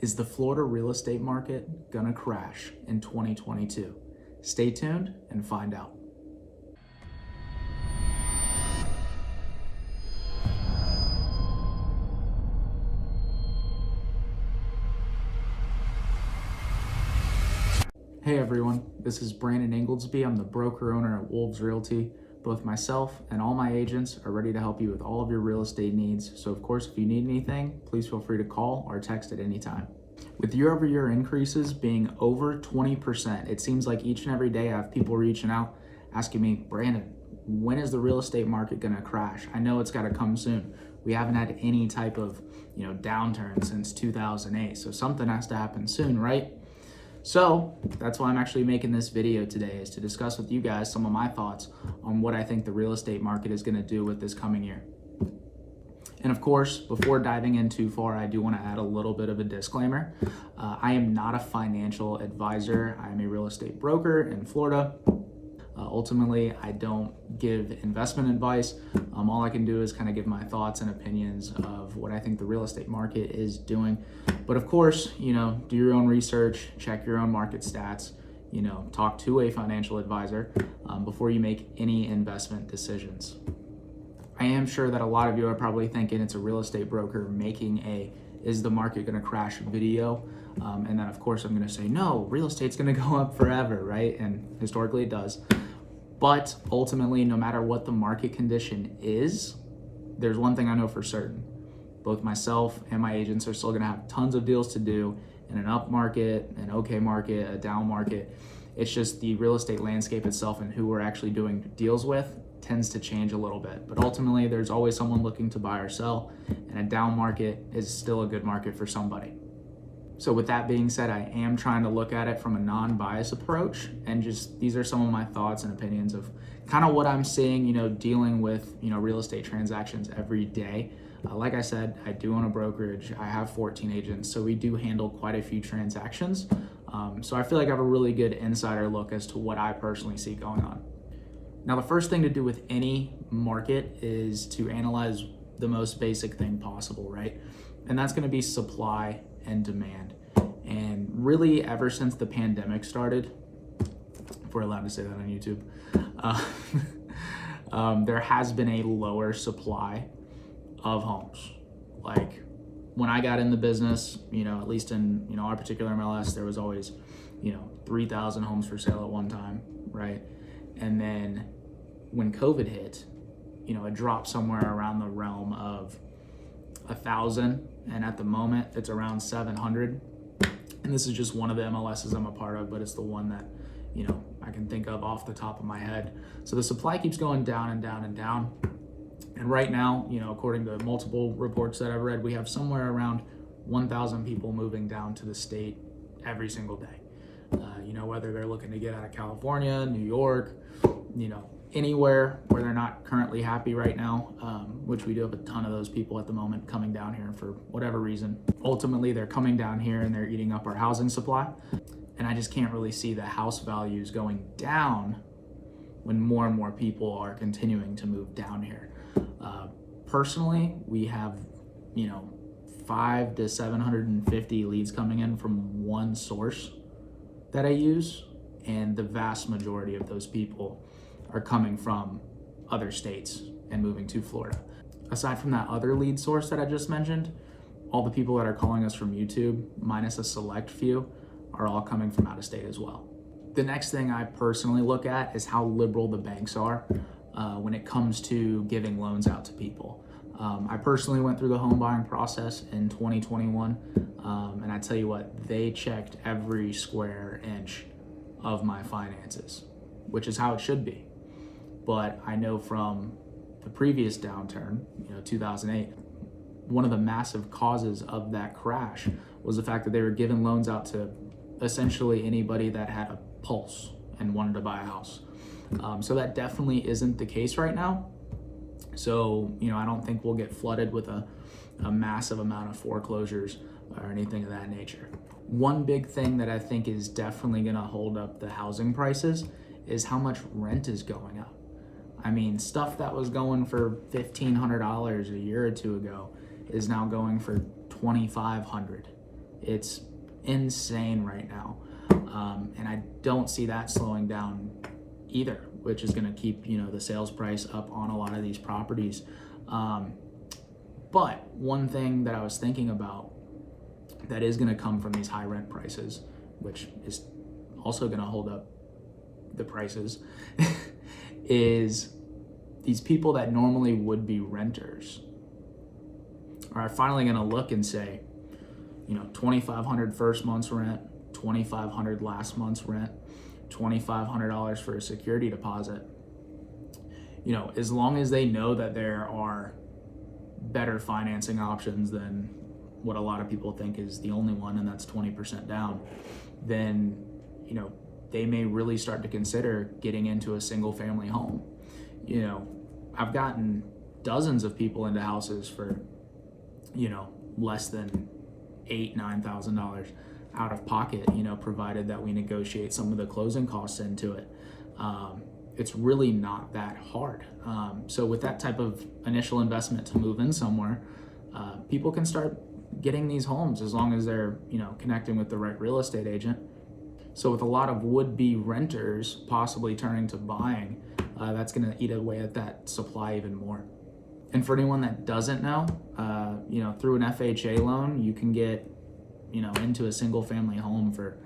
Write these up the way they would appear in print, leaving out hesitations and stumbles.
Is the Florida real estate market gonna crash in 2022? Stay tuned and find out. Hey everyone, this is Brandon Ingoldsby. I'm the broker owner at Wolves Realty. Both myself and all my agents are ready to help you with all of your real estate needs. So of course, if you need anything, please feel free to call or text at any time. With year-over-year increases being over 20%, it seems like each and every day I have people reaching out asking me, Brandon, when is the real estate market gonna crash? I know it's gotta come soon. We haven't had any type of downturn since 2008, so something has to happen soon, right? So that's why I'm actually making this video today, is to discuss with you guys some of my thoughts on what I think the real estate market is going to do with this coming year. And of course, before diving in too far, I do want to add a little bit of a disclaimer. I am not a financial advisor. I am a real estate broker in Florida. Ultimately, I don't give investment advice. All I can do is kind of give my thoughts and opinions of what I think the real estate market is doing. But of course, do your own research, check your own market stats, talk to a financial advisor before you make any investment decisions. I am sure that a lot of you are probably thinking it's a real estate broker making a "is the market going to crash" video. And then of course I'm going to say, no, real estate's going to go up forever, right? And historically it does. But ultimately, no matter what the market condition is, there's one thing I know for certain. Both myself and my agents are still going to have tons of deals to do in an up market, an okay market, a down market. It's just the real estate landscape itself and who we're actually doing deals with tends to change a little bit. But ultimately, there's always someone looking to buy or sell, and a down market is still a good market for somebody. So with that being said, I am trying to look at it from a non-biased approach, and just these are some of my thoughts and opinions of kind of what I'm seeing, dealing with, real estate transactions every day. Like I said, I do own a brokerage. I have 14 agents, so we do handle quite a few transactions. So I feel like I have a really good insider look as to what I personally see going on. Now, the first thing to do with any market is to analyze the most basic thing possible, right? And that's going to be supply and demand. And really, ever since the pandemic started, if we're allowed to say that on YouTube, there has been a lower supply of homes. Like when I got in the business, at least in our particular MLS, there was always 3,000 homes for sale at one time, right? And then when COVID hit, it dropped somewhere around the realm of 1,000, and at the moment it's around 700. And this is just one of the MLSs I'm a part of, but it's the one that I can think of off the top of my head. So the supply keeps going down and down and down. And right now, according to multiple reports that I've read, we have somewhere around 1,000 people moving down to the state every single day. Whether they're looking to get out of California, New York, anywhere where they're not currently happy right now, which we do have a ton of those people at the moment coming down here for whatever reason. Ultimately, they're coming down here and they're eating up our housing supply. And I just can't really see the house values going down when more and more people are continuing to move down here. Personally, we have, 500 to 750 leads coming in from one source that I use, and the vast majority of those people are coming from other states and moving to Florida. Aside from that other lead source that I just mentioned, all the people that are calling us from YouTube, minus a select few, are all coming from out of state as well. The next thing I personally look at is how liberal the banks are when it comes to giving loans out to people. I personally went through the home buying process in 2021, and I tell you what, they checked every square inch of my finances, which is how it should be. But I know from the previous downturn, 2008, one of the massive causes of that crash was the fact that they were giving loans out to essentially anybody that had a pulse and wanted to buy a house. So that definitely isn't the case right now. So, I don't think we'll get flooded with a massive amount of foreclosures or anything of that nature. One big thing that I think is definitely going to hold up the housing prices is how much rent is going up. I mean, stuff that was going for $1,500 a year or two ago is now going for $2,500. It's insane right now. And I don't see that slowing down either, which is going to keep, the sales price up on a lot of these properties. But one thing that I was thinking about that is going to come from these high rent prices, which is also going to hold up the prices, is these people that normally would be renters are finally going to look and say, $2,500 first month's rent, $2,500 last month's rent, $2,500 for a security deposit. As long as they know that there are better financing options than what a lot of people think is the only one, and that's 20% down, then, they may really start to consider getting into a single family home. I've gotten dozens of people into houses for, less than $8,000-9,000 out of pocket, provided that we negotiate some of the closing costs into it. It's really not that hard. So with that type of initial investment to move in somewhere, people can start getting these homes as long as they're, connecting with the right real estate agent. So with a lot of would-be renters possibly turning to buying, that's going to eat away at that supply even more. And for anyone that doesn't know, through an FHA loan, you can get, into a single family home for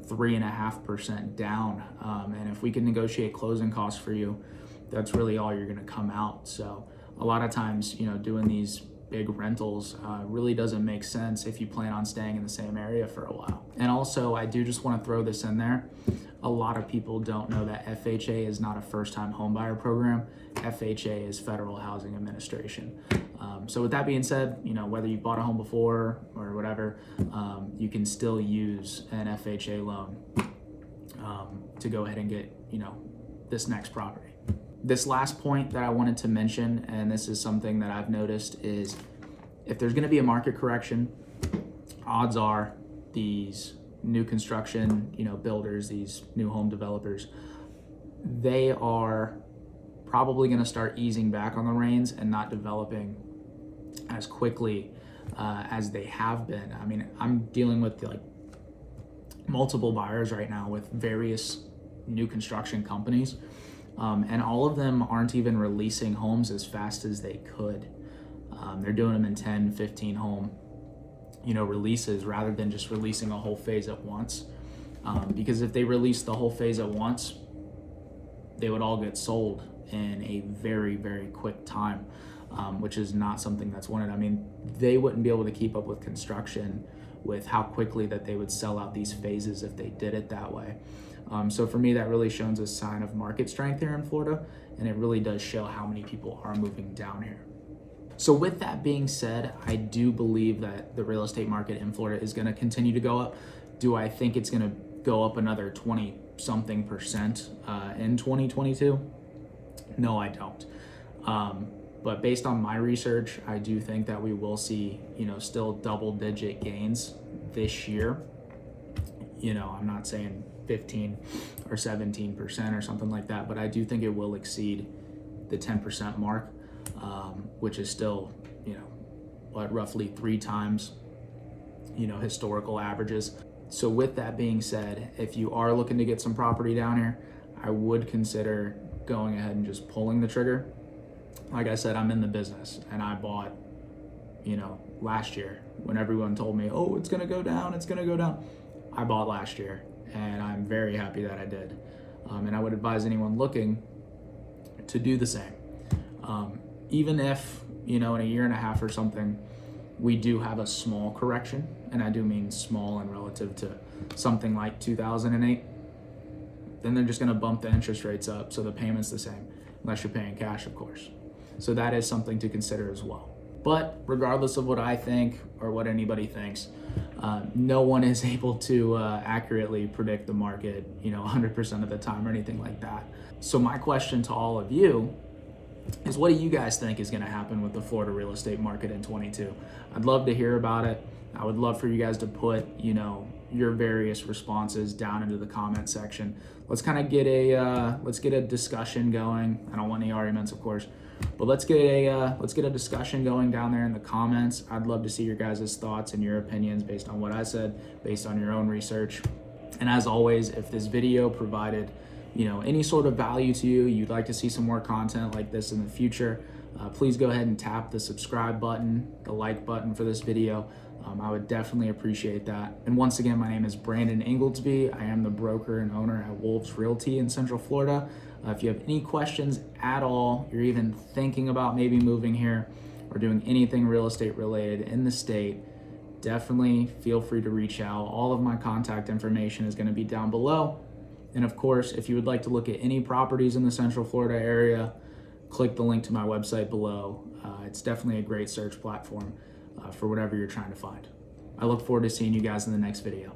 3.5% down. And if we can negotiate closing costs for you, that's really all you're going to come out. So a lot of times, doing these big rentals really doesn't make sense if you plan on staying in the same area for a while. And also, I do just want to throw this in there. A lot of people don't know that FHA is not a first-time homebuyer program. FHA is Federal Housing Administration. So with that being said, whether you bought a home before or whatever, you can still use an FHA loan to go ahead and get, this next property. This last point that I wanted to mention, and this is something that I've noticed, is if there's going to be a market correction, odds are these new construction, builders, these new home developers, they are probably going to start easing back on the reins and not developing as quickly as they have been. I mean, I'm dealing with multiple buyers right now with various new construction companies. And all of them aren't even releasing homes as fast as they could. They're doing them in 10, 15 home, releases rather than just releasing a whole phase at once. Because if they released the whole phase at once, they would all get sold in a very, very quick time, which is not something that's wanted. I mean, they wouldn't be able to keep up with construction with how quickly that they would sell out these phases if they did it that way. So for me, that really shows a sign of market strength here in Florida, and it really does show how many people are moving down here. So with that being said, I do believe that the real estate market in Florida is going to continue to go up. Do I think it's going to go up another 20-something% in 2022? No, I don't. But based on my research, I do think that we will see, still double-digit gains this year. I'm not saying 15 or 17% or something like that, but I do think it will exceed the 10% mark, which is still, roughly 3 times, historical averages. So with that being said, if you are looking to get some property down here, I would consider going ahead and just pulling the trigger. Like I said, I'm in the business, and I bought, last year when everyone told me, oh, it's going to go down, it's going to go down. I bought last year, and I'm very happy that I did. And I would advise anyone looking to do the same. Even if, in a year and a half or something, we do have a small correction, and I do mean small and relative to something like 2008, then they're just going to bump the interest rates up so the payment's the same, unless you're paying cash, of course. So that is something to consider as well. But regardless of what I think or what anybody thinks, no one is able to accurately predict the market, 100% of the time or anything like that. So my question to all of you is what do you guys think is going to happen with the Florida real estate market in 22? I'd love to hear about it. I would love for you guys to put, your various responses down into the comment section. Let's kind of get a discussion going. I don't want any arguments, of course, but let's get a discussion going down there in the comments. I'd love to see your guys' thoughts and your opinions based on what I said, based on your own research. And as always, if this video provided any sort of value to you, you'd like to see some more content like this in the future, please go ahead and tap the subscribe button, the like button for this video. I would definitely appreciate that. And once again, my name is Brandon Ingoldsby. I am the broker and owner at Wolves Realty in Central Florida. If you have any questions at all, you're even thinking about maybe moving here or doing anything real estate related in the state, definitely feel free to reach out. All of my contact information is going to be down below. And of course, if you would like to look at any properties in the Central Florida area, click the link to my website below. It's definitely a great search platform for whatever you're trying to find. I look forward to seeing you guys in the next video.